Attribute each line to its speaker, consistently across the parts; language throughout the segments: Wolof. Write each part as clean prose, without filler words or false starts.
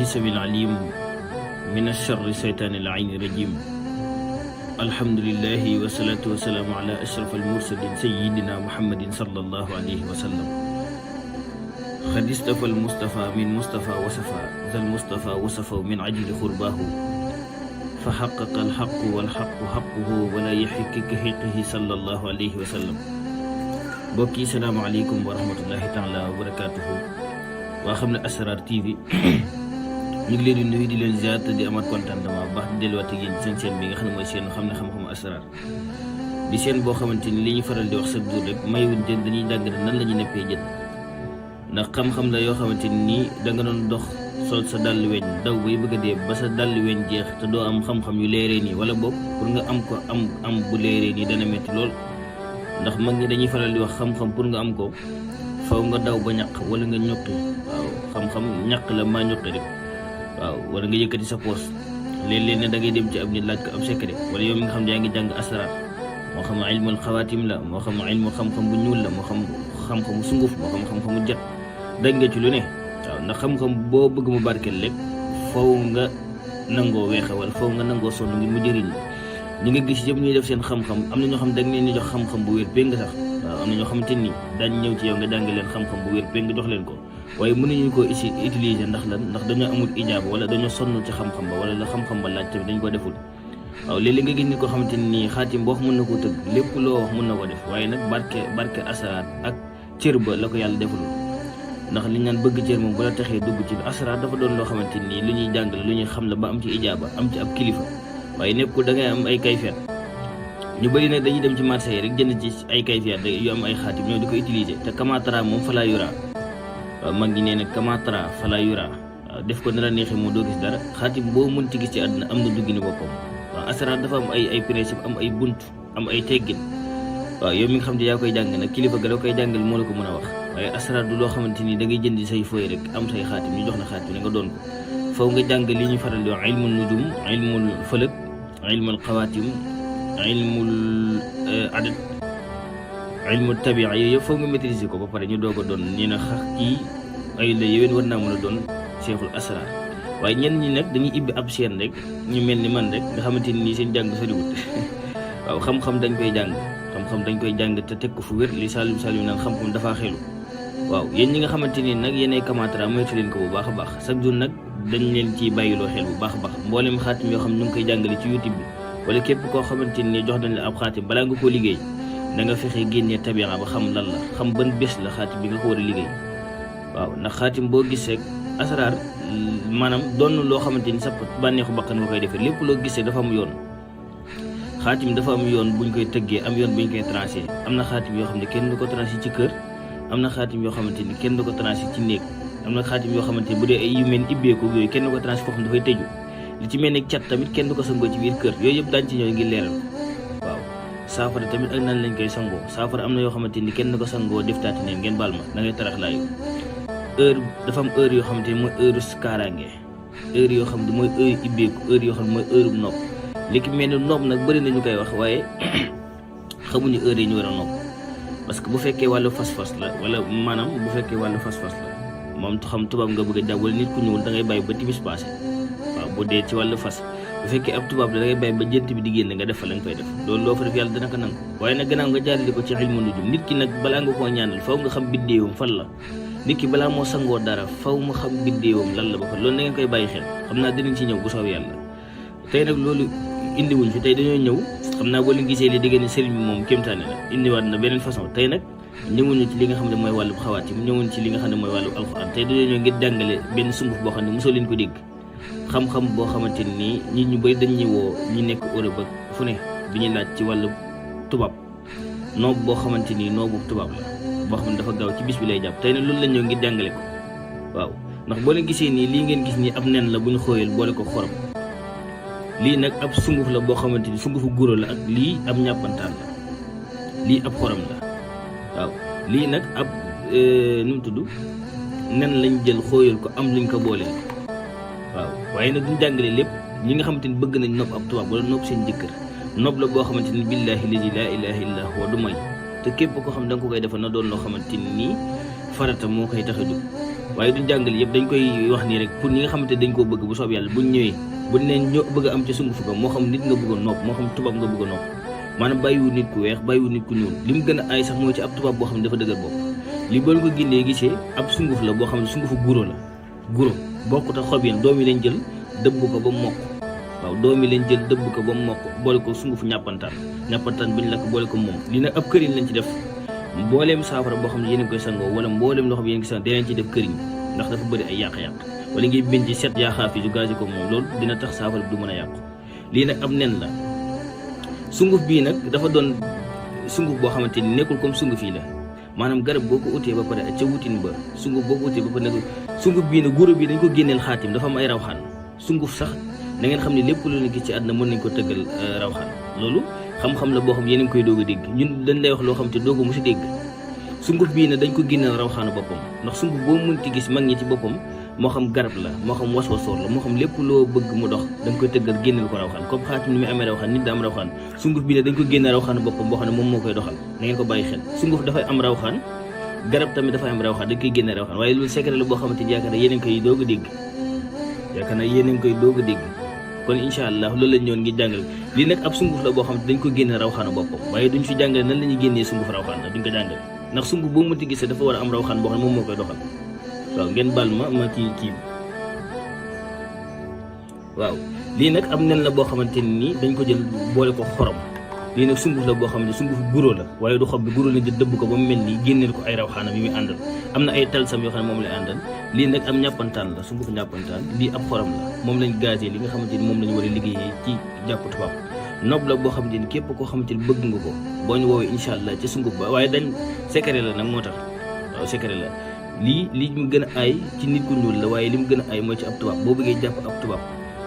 Speaker 1: السميع العليم من الشر الشيطان اللعين الرجيم. الحمد لله والصلاة والسلام على أشرف المرسلين سيدنا محمد صلى الله عليه وسلم. قد اصطفى المصطفى من مصطفى وصفى ذا المصطفى وصفه من عجل قرباه فحقق الحق والحق حقه ولا يحق كحقه صلى الله عليه وسلم. بوكي السلام عليكم ورحمة الله تعالى وبركاته. waa xam ne Asrar TV ñu ngi leen di nuyu di leen ziar te di amaat contentement baax di delluwaat ak yéen seen chaîne bi nga xam ne mooy seen xam ne xam-xamu Asrar di seen boo xamante ni li ñu faral di wax chaque jour rek mayuñ jën dañuy jàng nan la ñuy neppee jën ndax xam-xam la yoo xamante ni da nga doon dox sol sa dàll weñ daw bay bëgg a dee ba sa dàll weñ jeex te doo am xam-xam yu leeree nii wala boog pour nga am ko am bu leeree nii dana métti lool ndax mag ñi dañuy faral di wax xam-xam pour nga am ko faw nga daw ba ñaq wala nga ñuqi waaw xam-xam ñaq la maa ñuqi rek waaw wala nga yëkkati sa poos léeg-léeg ne da ngay dem ci ab nit laaj ko ab secret wala yow mi nga xam ne yaa ngi jàng asrar moo xam ilmul xawaatim la moo xam ilmu xam-xam bu ñuul la moo xam xam-xamu sunguf moo xam xam-xamu jat daj nga ci lu ne waaw ndax xam-xam boo bëgg mu barkeel rek faw nga nangoo weexe wala faw nga nangoo sonn ngir mu jëriñ la ñi nga gis yëpp ñuy def seen xam-xam am na ñoo xam da nga leen di jox xam-xam bu wér péng sax waaw am na ñoo xamante ni daañ ñëw ci yow nga jàng leen xam-xam bu wér péng jox leen ko waaye mënuñu ko utiliser ndax lan ndax dañoo amul ijaaba wala dañoo sonn ci xam-xam ba wala la xam-xam ba laaj tamit dañ ko deful waaw léeg-léeg nga gis ni ko xamante ni xaatim boo wax mën na koo tëgg lépp loo wax mën na ko def waaye nag barke asrar ak cër ba la ko yàlla defalul ndax li ñu naan bëgg cër moom bu la taxee dugg ci asrar dafa doon loo xamante ni lu ñuy jàng la lu ñuy xam la ba am ci ijaaba am ci ab kilifa waaye nekkul da ngay am ay kayfeet ñu bëri nag dañuy dem ci marché yi rek jënd ci ay kayfeet yu am ay xaatim ñoo di ko utiliser te kamatara moom fa laa yura waaw mag ñi nee na kamatara fa laa yura waaw def ko na la neexee moo doo gis dara xaatim boo mënti gis ci àdduna am na duggini boppam waaw asrar dafa am ay principe am ay bunt am ay teggin waaw yow mi nga xam ne yaa koy jàng nag kilifa ga da koy jàngal moo la ko mën a wax waaye asrar du loo xamante ni da ngay jënd say fooy rek am say xaatim ñu jox na xaatim ne nga doon ko faw nga jàng li ñu faral di wax ilmul nujum ilmul fëlëk ilmul xawaatim ilmul adat ilmul tabia yooyu yëpp foog nga maîtriser ko ba pare ñu doog a doon ñu ne xax kii ay la yowén war naa mën a doon cheikhul asrar waaye ñenn ñi nag dañuy ibbi ab seen rek ñu mel ni man rek nga xamante ni nii seen jàng soriwut waaw xam-xam dañ koy jàng xam-xam dañ koy jàng te teg ko fu wér li salim naan xam-xam dafaa xelu waaw yéen ñi nga xamante ni nag yéenay kamatara moytu leen ko bu baax a baax chaque jour nag dañ leen ciy bàyyiloo xel bu baax a baax mboolem xaatim yoo xam ñu ngi koy jàngale ci YouTube bi wala képp koo xamante ni jox nañ la ab xaatim balaa nga koo liggéey da nga fexe génnee tabia ba xam lan la xam ban bés la xaatim bi nga ko war a liggéey waaw ndax xaatim boo gis rek asrar maanaam doon loo xamante ni sa bànneexu bakkan nga koy defee lépp loo gisee dafa am yoon xaatim dafa am yoon buñ koy tëggee am yoon buñ koy trancé am na xaatim yoo xam ne kenn du ko trancé ci kër am na xaatim yoo xamante ni kenn du ko trancé ci néeg am na xaatim yoo xamante ni bu dee ay yu mel ibbeeku yooyu kenn du ko trancé foo xam dafay tëju li ci mel ni cat tamit kenn du ko sangoo ci biir kër yooyu yëpp daañ ci ñëw ngir leeral ko waaw saafara tamit ak nan lañ koy sangoo saafara am na yoo xamante ni kenn du ko sangoo def taati neen ngeen baal ma da ngay tarax laayu heure dafa am heure yoo xamante ni mooy heure kaaraange heure yoo xam ne mooy heure ibbeeku heure yoo xam ne mooy heure bu nopp li ki mel ni nopp nag bëri nañu koy wax waaye xamuñu heure yi ñu war a nopp parce que bu fekkee wàllu fas-fas la wala maanaam bu fekkee wàllu fas-fas la moom xam tubaab nga bëgg a jàpp wala nit ku ñëwul da ngay bàyyi ba timis passé waaw bu dee ci wàllu fas bu fekkee ab tubaab la da ngay bàyyi ba jënt bi di génn nga def fa la nga koy def loolu loo fa def yàlla dana ko nangu waaye nag gannaaw nga jaarale ko ci ilmu nujum nit ki nag balaa nga koo ñaanal faw nga xam biddéewam fan la nit ki balaa moo sangoo dara faw mu xam biddéewam lan la ba fa loolu da ngeen koy bàyyi xel xam naa dinañ ci ñëw bu soob yàlla tey nag loolu indiwuñ fi tey dañoo ñëw xam naa boo leen gisee li digg ne sëriñ bi moom kéemtaane la indiwaat na beneen façon tey nag ñëwuñu ci li nga xam ne mooy wàllu xawaatim ñëwuñ ci li nga xam ne mooy wàllu alxuraan tey dañoo ñëw ngir jàngale benn sunguf boo xam ne mosoo leen ko dégg xam-xam boo xamante ni nit ñu bëri dañ ñuy woo ñi nekk Europe ak fu ne bi ñuy laaj ci wàllu tubaab noob boo xamante ni noobu tubaab la boo xam ne dafa gaaw ci bis bi lay jàpp tey nag loolu la ñëw ngir jàngale ko waaw ndax boo leen gisee nii lii ngeen gis nii ab nen la bu ñu xooyal boole ko xorom lii nag ab sunguf la boo xamante ni sungufu guro la ak lii ab ñàppantaan la lii ab xorom la waaw lii nag ab nu mu tudd nen lañ jël xooyal ko am luñ ko booleel waaw waaye nag duñ jàngale lépp ñi nga xamante ni bëgg nañ nopp ab tubaab wala nopp seen jëkkër nopp la boo xamante ni billaahi lazi laa ilaaha illa huwa du may te képp koo xam da nga ko koy defal na doon loo xamante ni farata moo koy tax a jóg waaye duñ jàngale yëpp dañ koy wax nii rek pour ñi nga xamante dañ koo bëgg bu soob yàlla buñ ñëwee buñ leen ñoo bëgg a am ca sunguf ga moo xam nit nga bëgg a nopp moo xam tubaab nga bëgg a nopp maanaam bàyyiwu nit ku weex bàyyiwu nit ku ñuul li mu gën a aay sax mooy ci ab tubaab boo xam ne dafa dëgër bopp li boo ko gindee gisee ab sunguf la boo xam ne sungufu guro la guro bokkut ak xob yéen doom yi lañ jël dëbb ko ba mu mokk waaw doom yi lañ jël dëbb ko ba mu mokk boole ko sungufu ñàppantaan bi ñu lakk boole ko moom lii nag ab këriñ lañ ci def mbooleem saafara boo xam ne yéen a koy sangoo wala mbooleem loo xam ne yéen a ngi sangoo dinañ ci def këriñ ndax dafa bëri ay yàq-yàq wala ngay bind ci set yaa xaaf yi ju gaasi ko moom loolu dina tax saafara bi du mën a yàqu lii nag am nen la sunguf bii nag dafa doon sunguf boo xamante ni nekkul comme sunguf yi la maanaam garab boo ko utee ba pare ca wutin ba sunguf boo ko utee ba pare sunguf bii nag guro bi dañ ko génneel xaatim dafa am ay rawxaan sunguf sax da ngeen xam ne lépp lu ñu gis ci àdduna mën nañ ko tëggal rawxaan loolu xam-xam la boo xam yéen a ngi koy doog a dégg ñun dañ lay wax loo xam te doog a mos a dégg sunguf bii nag dañ ko génneel rawxaanu boppam ndax sunguf boo mënti gis mag ñi ci boppam moo xam garab la moo xam waswasoor la moo xam lépp loo bëgg mu dox da nga koy tëggal génneel ko rawxaan comme xaatim ni muy amee rawxaan nit da am rawxaan sunguf bii nag dañ ko génneel rawxaanu boppam boo xam ne moom moo koy doxal da ngeen ko bàyyi xel sunguf dafay am rawxaan garab tamit dafay am rawxaan dañ koy génneel rawxaan waaye loolu secret la boo xamante ni yaakaar na yéen a ngi koy doog a dégg kon incha allah loolu lañ ñëwoon ngir jàngale lii nag ab sunguf la boo xam ne dañ ko génne rawxaanu boppam waaye duñ fi jàngale nan la ñuy génnee sunguf rawxaan duñ ko jàngale ndax sunguf boo mënti gisee dafa war a am rawxaan boo xam ne moom moo koy doxal waaw ngeen baal ma kii waaw lii nag am nen la boo xamante ni dañ ko jël boole ko xorom lii nag sunguf la boo xam ne sunguf guro la waaye du xob bi guro la jël dëbb ko ba mu mel nii génneel ko ay rawxaanam yi muy àndal am na ay talsam yoo xam ne moom lay àndal lii nag am ñàppantaan la sunguf ñàppantaan lii ab xorom la moom lañ gazee li nga xamante ni moom lañu war a liggéeyee ci jàpp tubaab nob la boo xamante ni képp koo xamante ni bëgg nga ko boo ñu woowee incha allah ci sunguf ba waaye dañ secret la nag moo tax waaw secret la lii mu gën a aay ci nit ku ñuul la waaye li mu gën a aay mooy ci ab tubaab boo bëggee jàpp ab tubaab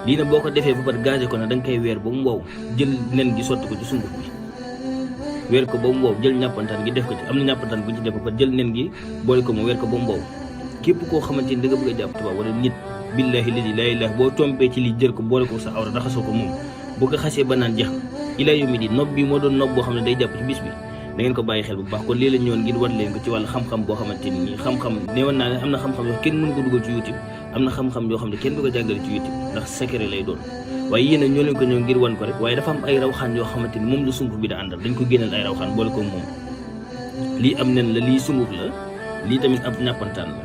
Speaker 1: lii nag boo ko defee ba pare gazé ko nag da nga koy weer ba mu wow jël nen gi sotti ko ci sunguf bi weer ko ba mu wow jël ñàppantaan gi def ko ci am na ñàppantaan bu ñu ci def ba pare jël nen gi boole ko mu weer ko ba mu wow képp koo xamante ni da nga bëgg a jàpp tubaab wala nit billahi ladi laa ilaaha boo tompee ci li jël ko boole ko sa awra raxasoo ko moom boo ko xasee ba naan jeex ilaa yawmi di nopp bi moo doon nopp boo xam ne day jàpp ci bis bi da ngeen ko bàyyi xel bu baax kon lii la ñëwoon ngir war leen ko ci wàllu xam-xam boo xamante ni xam-xam neewoon naa ne am na xam-xam yoo kenn mënu ko dugal ci YouTube am na xam-xam yoo xam ne kenn du ko jàngale ci YouTube ndax secret lay doon waaye yéen a ñoo leen ko ñëw ngir wan ko rek waaye dafa am ay rawxaan yoo xamante ni moom la sunguf bi da àndal dañ ko génneel ay rawxaan boole ko moom lii am nen la lii sunguf la lii tamit ab ñàppantaan la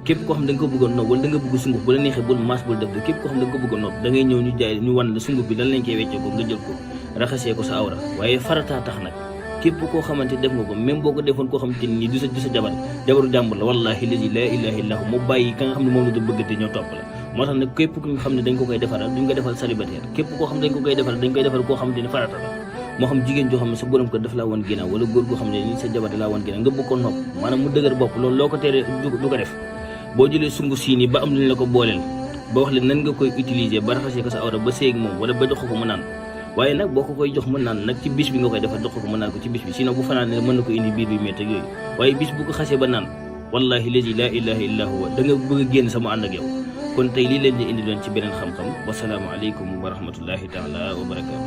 Speaker 1: képp koo xam da nga ko bëgg a nopp wala da nga bëgg sunguf bu la neexee bul maas bul def képp koo xam da nga ko bëgg a nopp da ngay ñëw ñu jaay ñu wan la sunguf bi lan lañ koy weccee ko nga jël ko raxasee ko sa awra waaye farataa tax nag képp koo xamante def nga ko même boo ko defoon koo xamante ni du sa jabaru jàmbur la wallahi lazi laa ilaaha illaa hu mu bàyyi ka nga xam ne moom la da bëggante ñoo topp la moo tax nag képp ku nga xam ne dañ ko koy defaral duñ ko defal célibataire képp koo xam ne dañ ko koy defaral dañ koy defal koo xamante ni farata la moo xam jigéen joo xam ne sa borom kër daf laa woon ginnaaw wala góor goo xam ne ni sa jabar da laa woon ginnaaw nga bëgg ko nopp maanaam mu dëgër bopp loolu loo ko teeree du ko def boo jëlee sungu siin yi ba am luñ la ko booleel ba wax leen nan nga koy utiliser ba raxasee ko sa awra ba séeg moom wala ba jox ko mu naan waaye nag boo ko koy jox mën naan nag ci bis bi nga koy defal jox ko mën naan ko ci bis bi sinon bu fanaan ne mën na ko indi biir bi métti ak yooyu waaye bis bu ko xasee ba naan wallahi lazi laa ilaaha illaa huwa da nga bëgg a génn sama ànd ak yow kon tey lii leen di indi doon ci beneen xam-xam wasalaamu aleykum wa rahmatullahi taala wa barakaatu